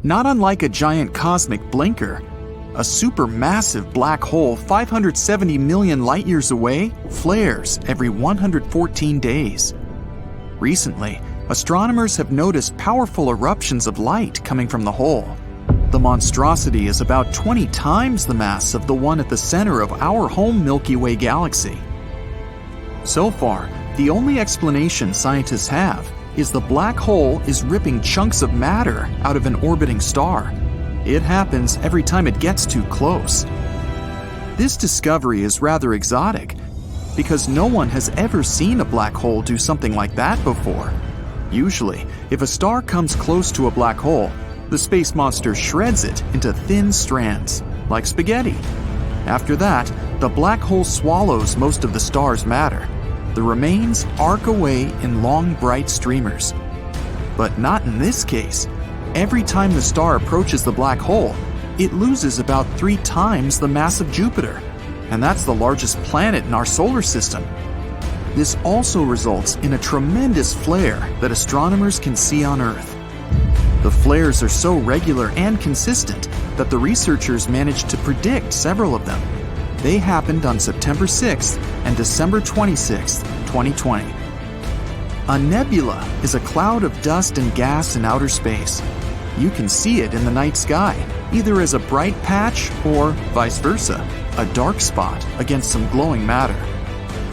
Not unlike a giant cosmic blinker, a supermassive black hole 570 million light-years away flares every 114 days. Recently, astronomers have noticed powerful eruptions of light coming from the hole. The monstrosity is about 20 times the mass of the one at the center of our home Milky Way galaxy. So far, the only explanation scientists have is the black hole is ripping chunks of matter out of an orbiting star. It happens every time it gets too close. This discovery is rather exotic because no one has ever seen a black hole do something like that before. Usually, if a star comes close to a black hole, the space monster shreds it into thin strands, like spaghetti. After that, the black hole swallows most of the star's matter. The remains arc away in long, bright streamers. But not in this case. Every time the star approaches the black hole, it loses about 3 times the mass of Jupiter, and that's the largest planet in our solar system. This also results in a tremendous flare that astronomers can see on Earth. The flares are so regular and consistent that the researchers managed to predict several of them. They happened on September 6th and December 26th, 2020. A nebula is a cloud of dust and gas in outer space. You can see it in the night sky, either as a bright patch or, vice versa, a dark spot against some glowing matter.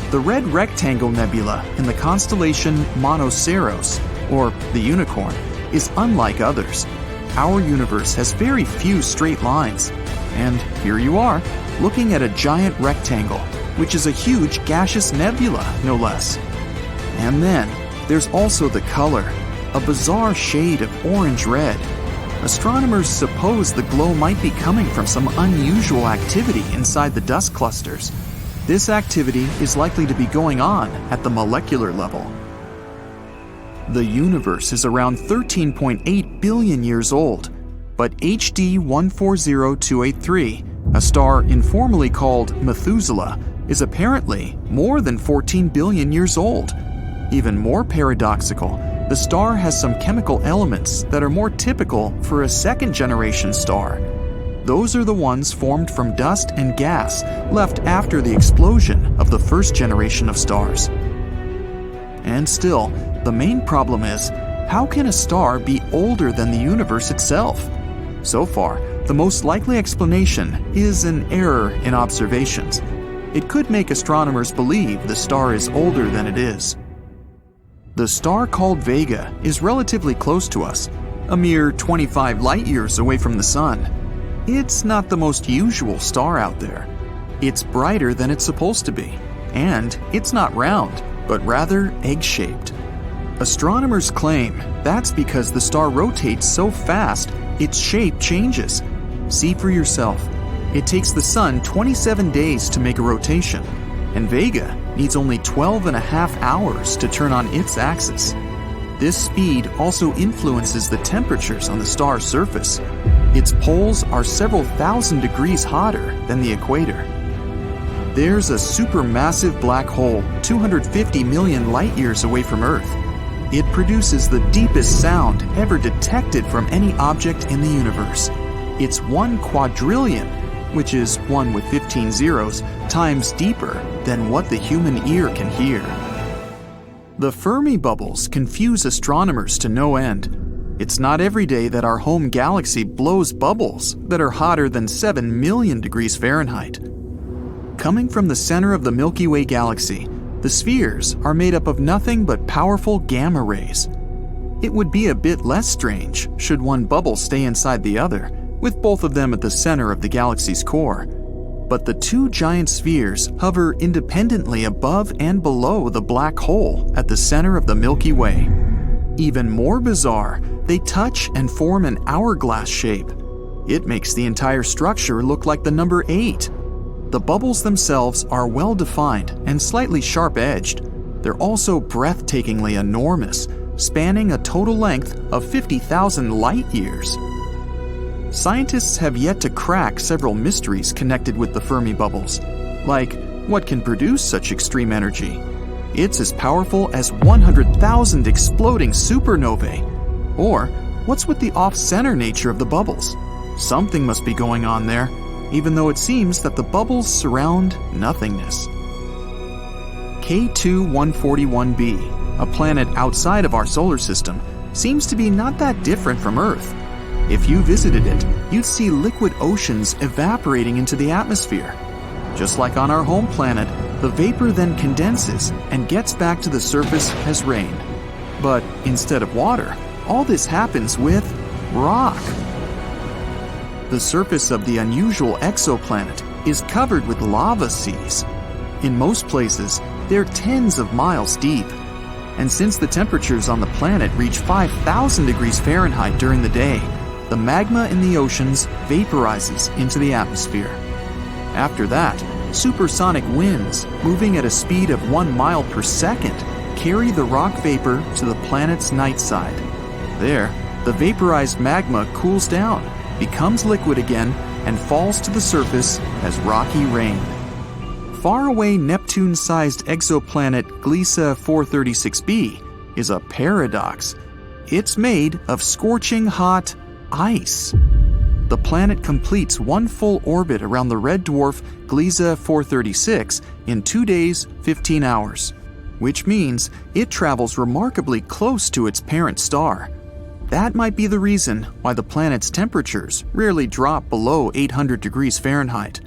The Red Rectangle Nebula in the constellation Monoceros, or the Unicorn, is unlike others. Our universe has very few straight lines, and here you are, looking at a giant rectangle, which is a huge gaseous nebula, no less. And then, there's also the color, a bizarre shade of orange-red. Astronomers suppose the glow might be coming from some unusual activity inside the dust clusters. This activity is likely to be going on at the molecular level. The universe is around 13.8 billion years old, but HD 140283, a star informally called Methuselah, is apparently more than 14 billion years old. Even more paradoxical, the star has some chemical elements that are more typical for a second-generation star. Those are the ones formed from dust and gas left after the explosion of the first generation of stars. And still, the main problem is, how can a star be older than the universe itself? So far, the most likely explanation is an error in observations. It could make astronomers believe the star is older than it is. The star called Vega is relatively close to us, a mere 25 light-years away from the Sun. It's not the most usual star out there. It's brighter than it's supposed to be, and it's not round, but rather egg-shaped. Astronomers claim that's because the star rotates so fast its shape changes. See for yourself. It takes the Sun 27 days to make a rotation, and Vega needs only 12.5 hours to turn on its axis. This speed also influences the temperatures on the star's surface. Its poles are several thousand degrees hotter than the equator. There's a supermassive black hole 250 million light-years away from Earth. It produces the deepest sound ever detected from any object in the universe. It's 1 quadrillion, which is 1 with 15 zeros, times deeper than what the human ear can hear. The Fermi bubbles confuse astronomers to no end. It's not every day that our home galaxy blows bubbles that are hotter than 7 million degrees Fahrenheit. Coming from the center of the Milky Way galaxy, the spheres are made up of nothing but powerful gamma rays. It would be a bit less strange should one bubble stay inside the other, with both of them at the center of the galaxy's core. But the 2 giant spheres hover independently above and below the black hole at the center of the Milky Way. Even more bizarre, they touch and form an hourglass shape. It makes the entire structure look like the number 8. The bubbles themselves are well-defined and slightly sharp-edged. They're also breathtakingly enormous, spanning a total length of 50,000 light-years. Scientists have yet to crack several mysteries connected with the Fermi bubbles, like what can produce such extreme energy. It's as powerful as 100,000 exploding supernovae. Or what's with the off-center nature of the bubbles? Something must be going on there, even though it seems that the bubbles surround nothingness. K2-141b, a planet outside of our solar system, seems to be not that different from Earth. If you visited it, you'd see liquid oceans evaporating into the atmosphere. Just like on our home planet, the vapor then condenses and gets back to the surface as rain. But instead of water, all this happens with rock. The surface of the unusual exoplanet is covered with lava seas. In most places, they're tens of miles deep. And since the temperatures on the planet reach 5,000 degrees Fahrenheit during the day, the magma in the oceans vaporizes into the atmosphere. After that, supersonic winds, moving at a speed of 1 mile per second, carry the rock vapor to the planet's night side. There, the vaporized magma cools down, becomes liquid again, and falls to the surface as rocky rain. Faraway Neptune-sized exoplanet Gliese 436b is a paradox. It's made of scorching hot ice. The planet completes one full orbit around the red dwarf Gliese 436 in 2 days, 15 hours, which means it travels remarkably close to its parent star. That might be the reason why the planet's temperatures rarely drop below 800 degrees Fahrenheit.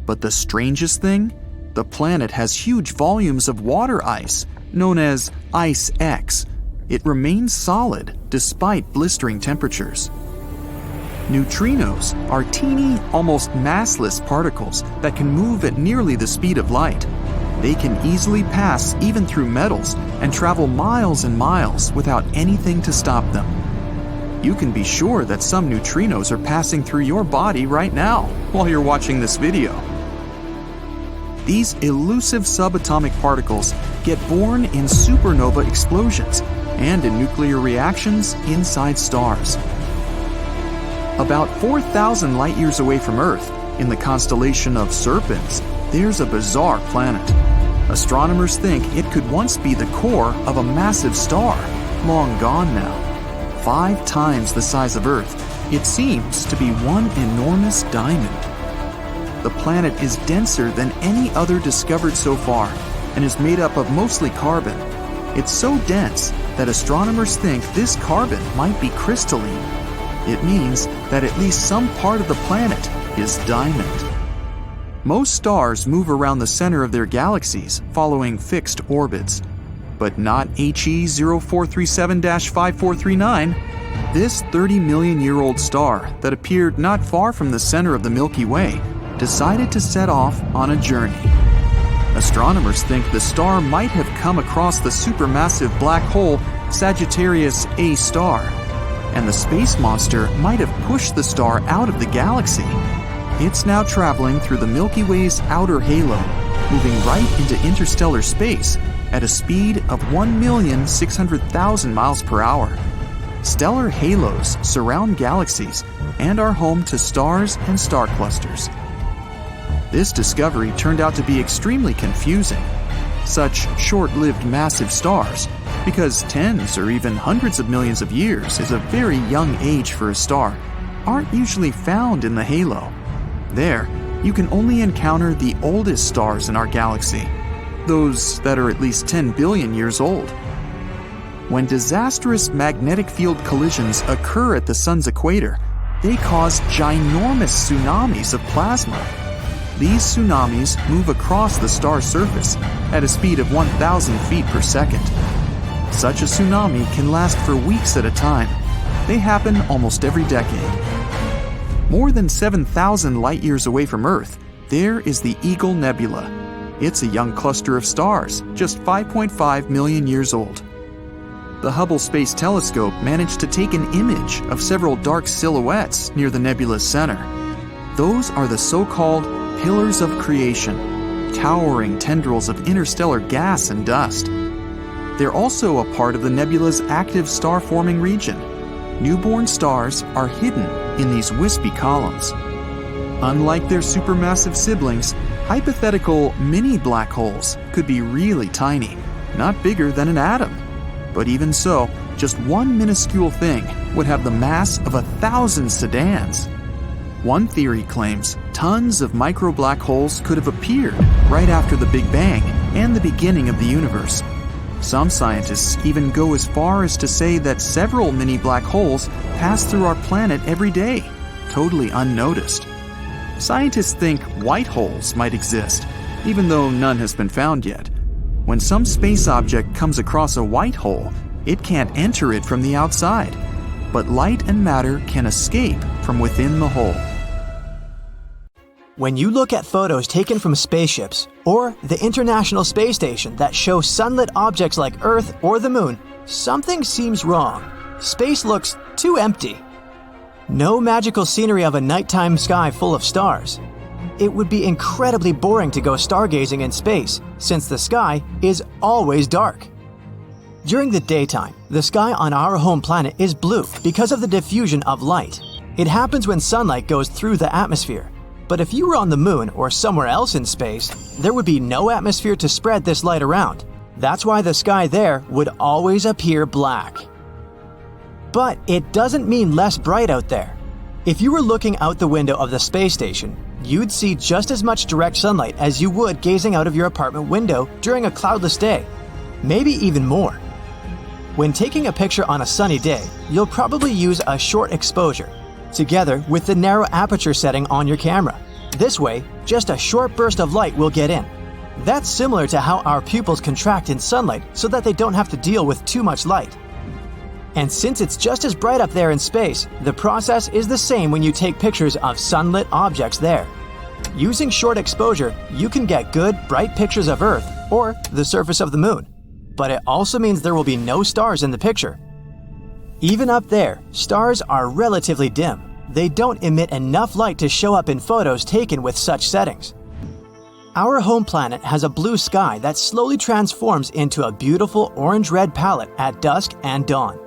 But the strangest thing? The planet has huge volumes of water ice, known as Ice X. It remains solid despite blistering temperatures. Neutrinos are teeny, almost massless particles that can move at nearly the speed of light. They can easily pass even through metals and travel miles and miles without anything to stop them. You can be sure that some neutrinos are passing through your body right now while you're watching this video. These elusive subatomic particles get born in supernova explosions and in nuclear reactions inside stars. About 4,000 light-years away from Earth, in the constellation of Serpens, there's a bizarre planet. Astronomers think it could once be the core of a massive star, long gone now. 5 times the size of Earth, it seems to be one enormous diamond. The planet is denser than any other discovered so far and is made up of mostly carbon. It's so dense that astronomers think this carbon might be crystalline. It means that at least some part of the planet is diamond. Most stars move around the center of their galaxies following fixed orbits, but not HE 0437-5439. This 30-million-year-old star that appeared not far from the center of the Milky Way decided to set off on a journey. Astronomers think the star might have come across the supermassive black hole Sagittarius A star, and the space monster might have pushed the star out of the galaxy. It's now traveling through the Milky Way's outer halo, moving right into interstellar space at a speed of 1,600,000 miles per hour. Stellar halos surround galaxies and are home to stars and star clusters. This discovery turned out to be extremely confusing. Such short-lived massive stars, because tens or even hundreds of millions of years is a very young age for a star, aren't usually found in the halo. There, you can only encounter the oldest stars in our galaxy, those that are at least 10 billion years old. When disastrous magnetic field collisions occur at the sun's equator, they cause ginormous tsunamis of plasma. These tsunamis move across the star's surface at a speed of 1,000 feet per second. Such a tsunami can last for weeks at a time. They happen almost every decade. More than 7,000 light-years away from Earth, there is the Eagle Nebula. It's a young cluster of stars, just 5.5 million years old. The Hubble Space Telescope managed to take an image of several dark silhouettes near the nebula's center. Those are the so-called pillars of creation, towering tendrils of interstellar gas and dust. They're also a part of the nebula's active star-forming region. Newborn stars are hidden in these wispy columns. Unlike their supermassive siblings, hypothetical mini black holes could be really tiny, not bigger than an atom. But even so, just one minuscule thing would have the mass of 1,000 sedans. One theory claims tons of micro-black holes could have appeared right after the Big Bang and the beginning of the universe. Some scientists even go as far as to say that several mini black holes pass through our planet every day, totally unnoticed. Scientists think white holes might exist, even though none has been found yet. When some space object comes across a white hole, it can't enter it from the outside, but light and matter can escape from within the hole. When you look at photos taken from spaceships or the International Space Station that show sunlit objects like Earth or the Moon, something seems wrong. Space looks too empty. No magical scenery of a nighttime sky full of stars. It would be incredibly boring to go stargazing in space, since the sky is always dark. During the daytime, the sky on our home planet is blue because of the diffusion of light. It happens when sunlight goes through the atmosphere. But if you were on the Moon or somewhere else in space, there would be no atmosphere to spread this light around. That's why the sky there would always appear black. But it doesn't mean less bright out there. If you were looking out the window of the space station, you'd see just as much direct sunlight as you would gazing out of your apartment window during a cloudless day, maybe even more. When taking a picture on a sunny day, you'll probably use a short exposure, together with the narrow aperture setting on your camera. This way, just a short burst of light will get in. That's similar to how our pupils contract in sunlight so that they don't have to deal with too much light. And since it's just as bright up there in space, the process is the same when you take pictures of sunlit objects there. Using short exposure, you can get good, bright pictures of Earth or the surface of the Moon. But it also means there will be no stars in the picture. Even up there, stars are relatively dim. They don't emit enough light to show up in photos taken with such settings. Our home planet has a blue sky that slowly transforms into a beautiful orange-red palette at dusk and dawn.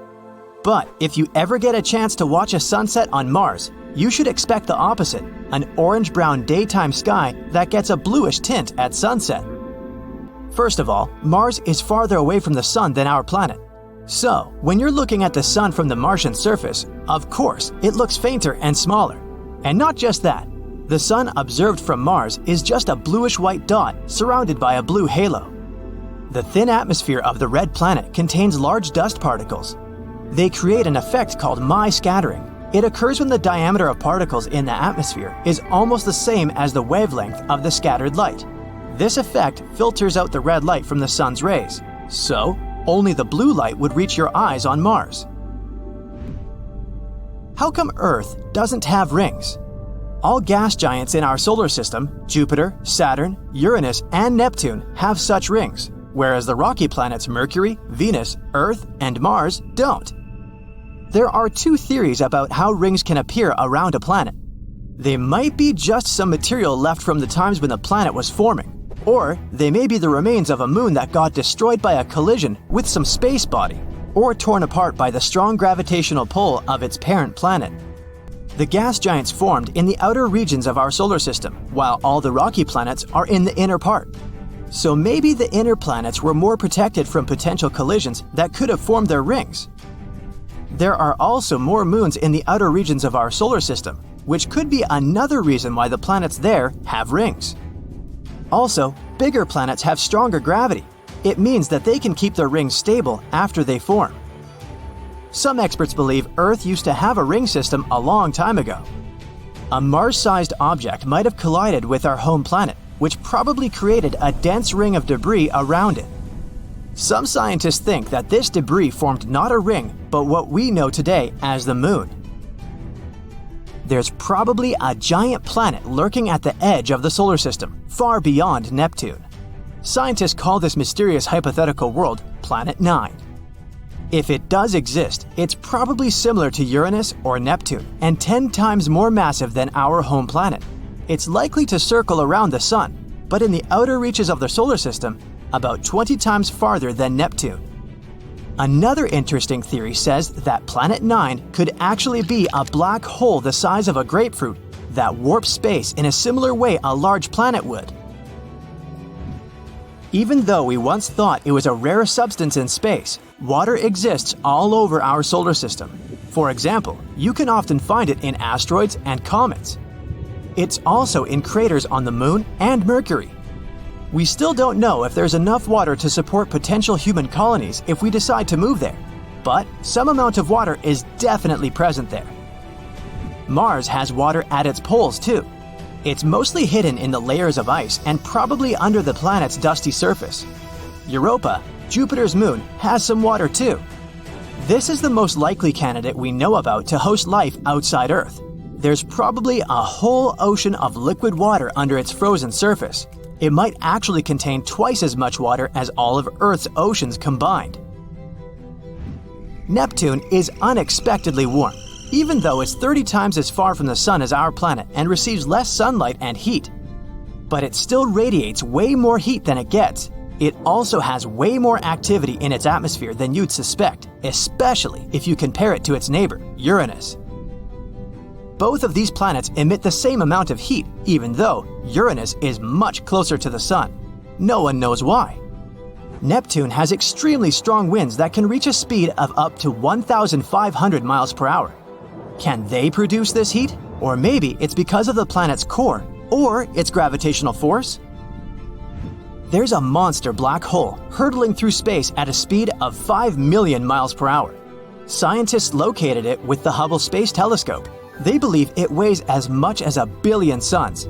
But if you ever get a chance to watch a sunset on Mars, you should expect the opposite, an orange-brown daytime sky that gets a bluish tint at sunset. First of all, Mars is farther away from the Sun than our planet. So, when you're looking at the Sun from the Martian surface, of course, it looks fainter and smaller. And not just that, the Sun observed from Mars is just a bluish-white dot surrounded by a blue halo. The thin atmosphere of the red planet contains large dust particles. They create an effect called scattering. It occurs when the diameter of particles in the atmosphere is almost the same as the wavelength of the scattered light. This effect filters out the red light from the Sun's rays, so only the blue light would reach your eyes on Mars. How come Earth doesn't have rings? All gas giants in our solar system, Jupiter, Saturn, Uranus, and Neptune, have such rings, whereas the rocky planets Mercury, Venus, Earth, and Mars don't. There are two theories about how rings can appear around a planet. They might be just some material left from the times when the planet was forming, or they may be the remains of a moon that got destroyed by a collision with some space body, or torn apart by the strong gravitational pull of its parent planet. The gas giants formed in the outer regions of our solar system, while all the rocky planets are in the inner part. So maybe the inner planets were more protected from potential collisions that could have formed their rings. There are also more moons in the outer regions of our solar system, which could be another reason why the planets there have rings. Also, bigger planets have stronger gravity. It means that they can keep their rings stable after they form. Some experts believe Earth used to have a ring system a long time ago. A Mars-sized object might have collided with our home planet, which probably created a dense ring of debris around it. Some scientists think that this debris formed not a ring, but what we know today as the Moon. There's probably a giant planet lurking at the edge of the solar system, far beyond Neptune. Scientists call this mysterious hypothetical world Planet 9. If it does exist, it's probably similar to Uranus or Neptune and 10 times more massive than our home planet. It's likely to circle around the Sun, but in the outer reaches of the solar system, about 20 times farther than Neptune. Another interesting theory says that Planet 9 could actually be a black hole the size of a grapefruit that warps space in a similar way a large planet would. Even though we once thought it was a rare substance in space, Water exists all over our solar system. For example, you can often find it in asteroids and comets. It's also in craters on the Moon and Mercury. We still don't know if there's enough water to support potential human colonies if we decide to move there, but some amount of water is definitely present there. Mars has water at its poles too. It's mostly hidden in the layers of ice and probably under the planet's dusty surface. Europa, Jupiter's moon, has some water too. This is the most likely candidate we know about to host life outside Earth. There's probably a whole ocean of liquid water under its frozen surface. It might actually contain twice as much water as all of Earth's oceans combined. Neptune is unexpectedly warm, even though it's 30 times as far from the Sun as our planet and receives less sunlight and heat. But it still radiates way more heat than it gets. It also has way more activity in its atmosphere than you'd suspect, especially if you compare it to its neighbor, Uranus. Both of these planets emit the same amount of heat, even though Uranus is much closer to the Sun. No one knows why. Neptune has extremely strong winds that can reach a speed of up to 1,500 miles per hour. Can they produce this heat? Or maybe it's because of the planet's core, or its gravitational force? There's a monster black hole hurtling through space at a speed of 5 million miles per hour. Scientists located it with the Hubble Space Telescope. They believe it weighs as much as 1 billion suns.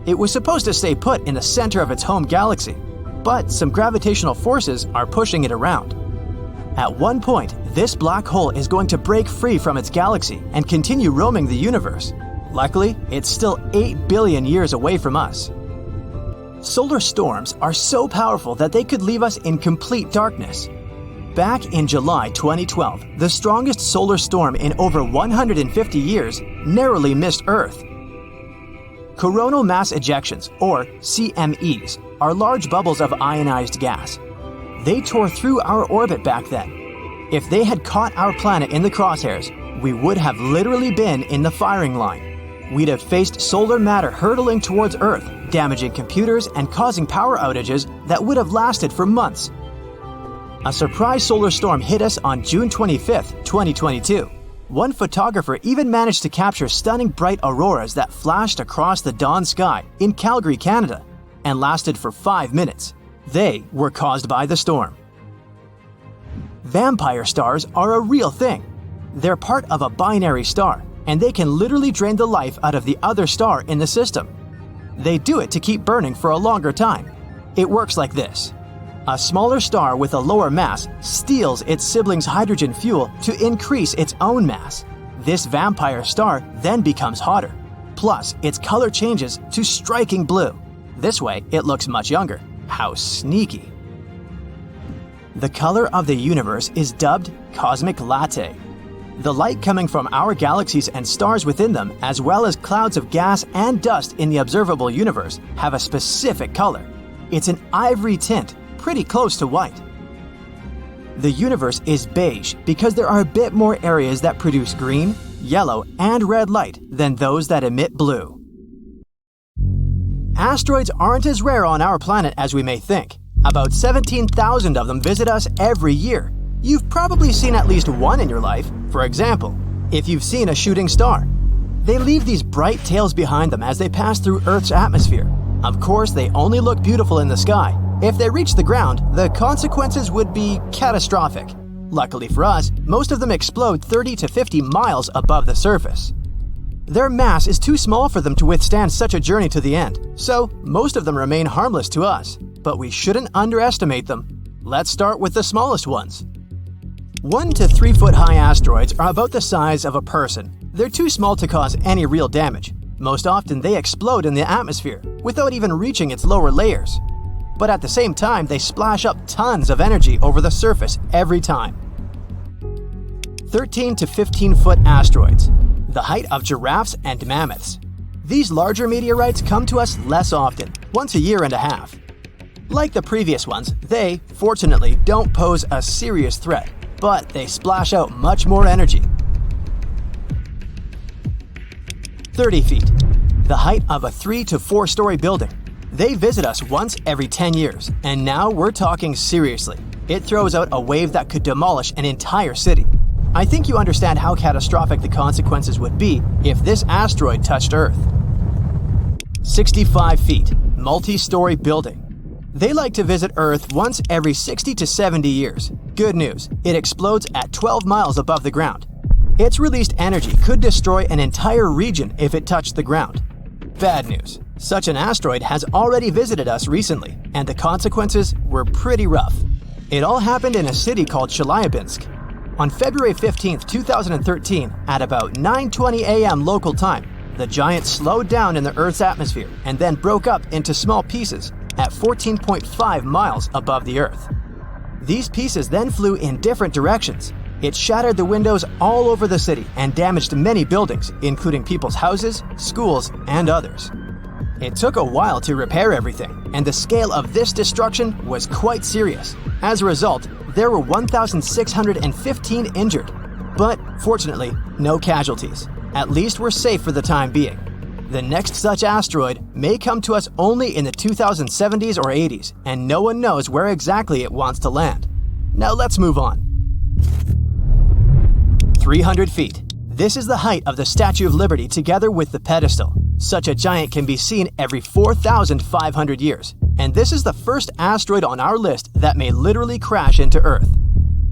It was supposed to stay put in the center of its home galaxy, but some gravitational forces are pushing it around. At one point, this black hole is going to break free from its galaxy and continue roaming the universe. Luckily, it's still 8 billion years away from us. Solar storms are so powerful that they could leave us in complete darkness. Back in July 2012, the strongest solar storm in over 150 years narrowly missed Earth. Coronal mass ejections, or CMEs, are large bubbles of ionized gas. They tore through our orbit back then. If they had caught our planet in the crosshairs, we would have literally been in the firing line. We'd have faced solar matter hurtling towards Earth, damaging computers and causing power outages that would have lasted for months. A surprise solar storm hit us on June 25, 2022. One photographer even managed to capture stunning bright auroras that flashed across the dawn sky in Calgary, Canada, and lasted for 5 minutes. They were caused by the storm. Vampire stars are a real thing. They're part of a binary star, and they can literally drain the life out of the other star in the system. They do it to keep burning for a longer time. It works like this. A smaller star with a lower mass steals its sibling's hydrogen fuel to increase its own mass. This vampire star then becomes hotter. Plus, its color changes to striking blue. This way, it looks much younger. How sneaky. The color of the universe is dubbed cosmic latte. The light coming from our galaxies and stars within them, as well as clouds of gas and dust in the observable universe, have a specific color. It's an ivory tint, pretty close to white. The universe is beige because there are a bit more areas that produce green, yellow, and red light than those that emit blue. Asteroids aren't as rare on our planet as we may think. About 17,000 of them visit us every year. You've probably seen at least one in your life. For example, if you've seen a shooting star. They leave these bright tails behind them as they pass through Earth's atmosphere. Of course, they only look beautiful in the sky. If they reach the ground, the consequences would be catastrophic. Luckily for us, most of them explode 30 to 50 miles above the surface. Their mass is too small for them to withstand such a journey to the end, so most of them remain harmless to us. But we shouldn't underestimate them. Let's start with the smallest ones. 1 to 3 foot high asteroids are about the size of a person. They're too small to cause any real damage. Most often they explode in the atmosphere without even reaching its lower layers. But at the same time, they splash up tons of energy over the surface every time. 13 to 15 foot asteroids, the height of giraffes and mammoths. These larger meteorites come to us less often, once a year and a half. Like the previous ones, they, fortunately, don't pose a serious threat, but they splash out much more energy. 30 feet, the height of a 3 to 4 story building. They visit us once every 10 years, and now we're talking seriously. It throws out a wave that could demolish an entire city. I think you understand how catastrophic the consequences would be if this asteroid touched Earth. 65 feet, multi-story building. They like to visit Earth once every 60 to 70 years. Good news, it explodes at 12 miles above the ground. Its released energy could destroy an entire region if it touched the ground. Bad news, such an asteroid has already visited us recently, and the consequences were pretty rough. It all happened in a city called Chelyabinsk. On February 15, 2013, at about 9:20 a.m. local time, the giant slowed down in the Earth's atmosphere and then broke up into small pieces at 14.5 miles above the Earth. These pieces then flew in different directions. It shattered the windows all over the city and damaged many buildings, including people's houses, schools, and others. It took a while to repair everything, and the scale of this destruction was quite serious. As a result, there were 1,615 injured. But fortunately, no casualties. At least we're safe for the time being. The next such asteroid may come to us only in the 2070s or 80s, and no one knows where exactly it wants to land. Now let's move on. 300 feet. This is the height of the Statue of Liberty together with the pedestal. Such a giant can be seen every 4,500 years, and this is the first asteroid on our list that may literally crash into Earth.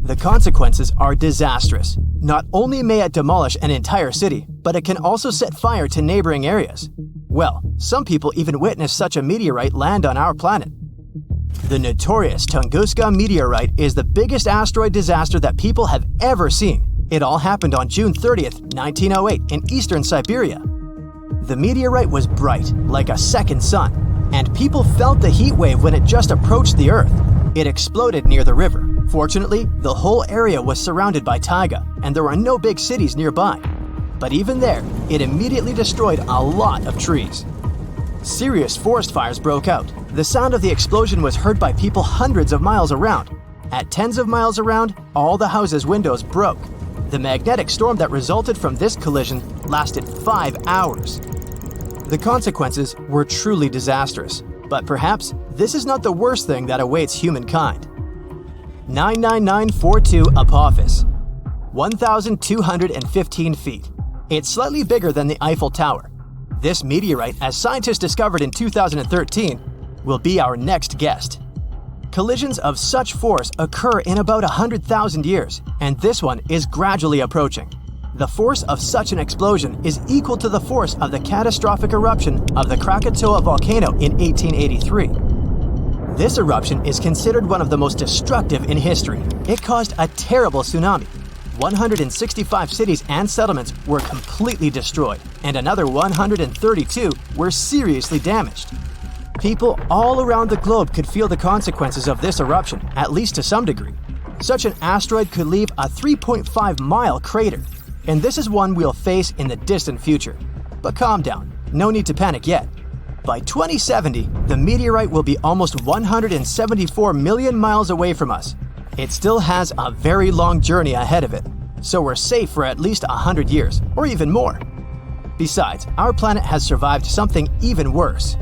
The consequences are disastrous. Not only may it demolish an entire city, but it can also set fire to neighboring areas. Well, some people even witnessed such a meteorite land on our planet. The notorious Tunguska meteorite is the biggest asteroid disaster that people have ever seen. It all happened on June 30th, 1908 in eastern Siberia. The meteorite was bright, like a second sun, and people felt the heat wave when it just approached the Earth. It exploded near the river. Fortunately, the whole area was surrounded by taiga, and there were no big cities nearby. But even there, it immediately destroyed a lot of trees. Serious forest fires broke out. The sound of the explosion was heard by people hundreds of miles around. At tens of miles around, all the houses' windows broke. The magnetic storm that resulted from this collision lasted 5 hours. The consequences were truly disastrous, but perhaps this is not the worst thing that awaits humankind. 99942 Apophis, 1,215 feet. It's slightly bigger than the Eiffel Tower. This meteorite, as scientists discovered in 2013, will be our next guest. Collisions of such force occur in about 100,000 years, and this one is gradually approaching. The force of such an explosion is equal to the force of the catastrophic eruption of the Krakatoa volcano in 1883. This eruption is considered one of the most destructive in history. It caused a terrible tsunami. 165 cities and settlements were completely destroyed, and another 132 were seriously damaged. People all around the globe could feel the consequences of this eruption, at least to some degree. Such an asteroid could leave a 3.5-mile crater, and this is one we'll face in the distant future. But calm down, no need to panic yet. By 2070, the meteorite will be almost 174 million miles away from us. It still has a very long journey ahead of it, so we're safe for at least 100 years, or even more. Besides, our planet has survived something even worse.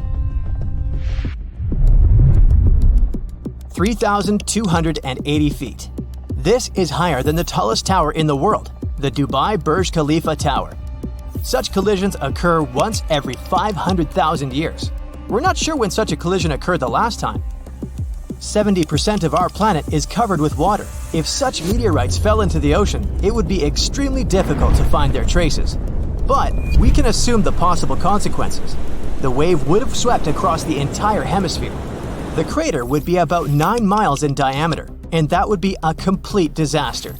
3,280 feet. This is higher than the tallest tower in the world, the Dubai Burj Khalifa Tower. Such collisions occur once every 500,000 years. We're not sure when such a collision occurred the last time. 70% of our planet is covered with water. If such meteorites fell into the ocean, it would be extremely difficult to find their traces. But we can assume the possible consequences. The wave would have swept across the entire hemisphere. The crater would be about 9 miles in diameter, and that would be a complete disaster.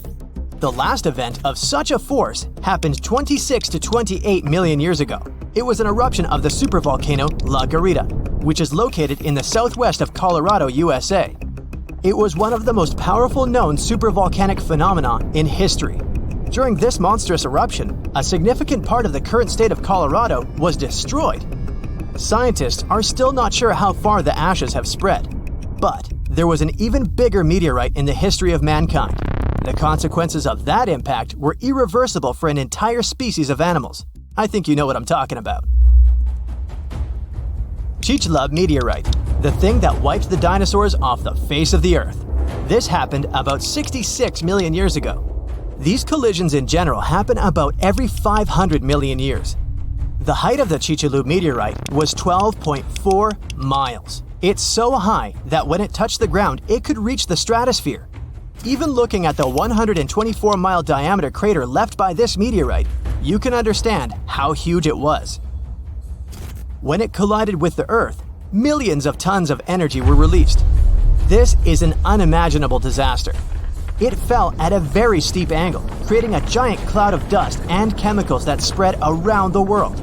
The last event of such a force happened 26 to 28 million years ago. It was an eruption of the supervolcano La Garita, which is located in the southwest of Colorado, USA. It was one of the most powerful known supervolcanic phenomena in history. During this monstrous eruption, a significant part of the current state of Colorado was destroyed. Scientists are still not sure how far the ashes have spread, but there was an even bigger meteorite in the history of mankind. The consequences of that impact were irreversible for an entire species of animals. I think you know what I'm talking about. Chicxulub meteorite, the thing that wiped the dinosaurs off the face of the Earth. This happened about 66 million years ago. These collisions in general happen about every 500 million years. The height of the Chicxulub meteorite was 12.4 miles. It's so high that when it touched the ground, it could reach the stratosphere. Even looking at the 124-mile diameter crater left by this meteorite, you can understand how huge it was. When it collided with the Earth, millions of tons of energy were released. This is an unimaginable disaster. It fell at a very steep angle, creating a giant cloud of dust and chemicals that spread around the world.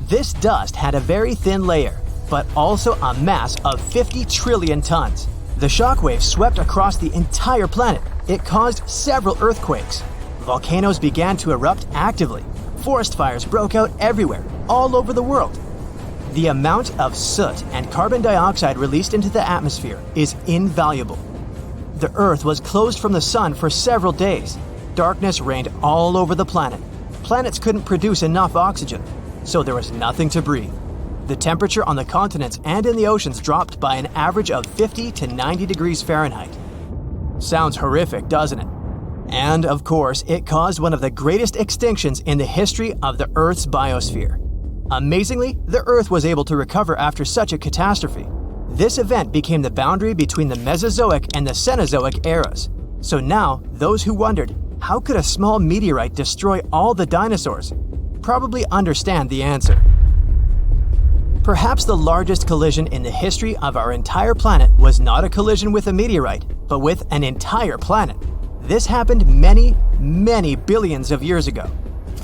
This dust had a very thin layer, but also a mass of 50 trillion tons. The shockwave swept across the entire planet. It caused several earthquakes. Volcanoes began to erupt actively. Forest fires broke out everywhere, all over the world. The amount of soot and carbon dioxide released into the atmosphere is invaluable. The Earth was closed from the sun for several days. Darkness reigned all over the planet. Planets couldn't produce enough oxygen, so there was nothing to breathe. The temperature on the continents and in the oceans dropped by an average of 50 to 90 degrees Fahrenheit. Sounds horrific, doesn't it? And, of course, it caused one of the greatest extinctions in the history of the Earth's biosphere. Amazingly, the Earth was able to recover after such a catastrophe. This event became the boundary between the Mesozoic and the Cenozoic eras. So now, those who wondered, how could a small meteorite destroy all the dinosaurs, probably understand the answer. Perhaps the largest collision in the history of our entire planet was not a collision with a meteorite, but with an entire planet. This happened many, many billions of years ago.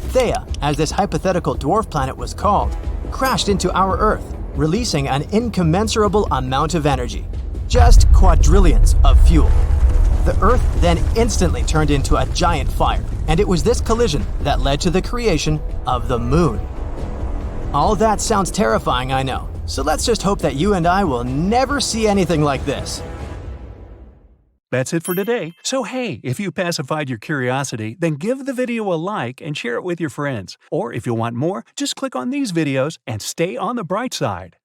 Theia, as this hypothetical dwarf planet was called, crashed into our Earth, releasing an incommensurable amount of energy, just quadrillions of fuel. The Earth then instantly turned into a giant fire, and it was this collision that led to the creation of the Moon. All that sounds terrifying, I know, so let's just hope that you and I will never see anything like this. That's it for today. So hey, if you pacified your curiosity, then give the video a like and share it with your friends. Or if you want more, just click on these videos and stay on the bright side.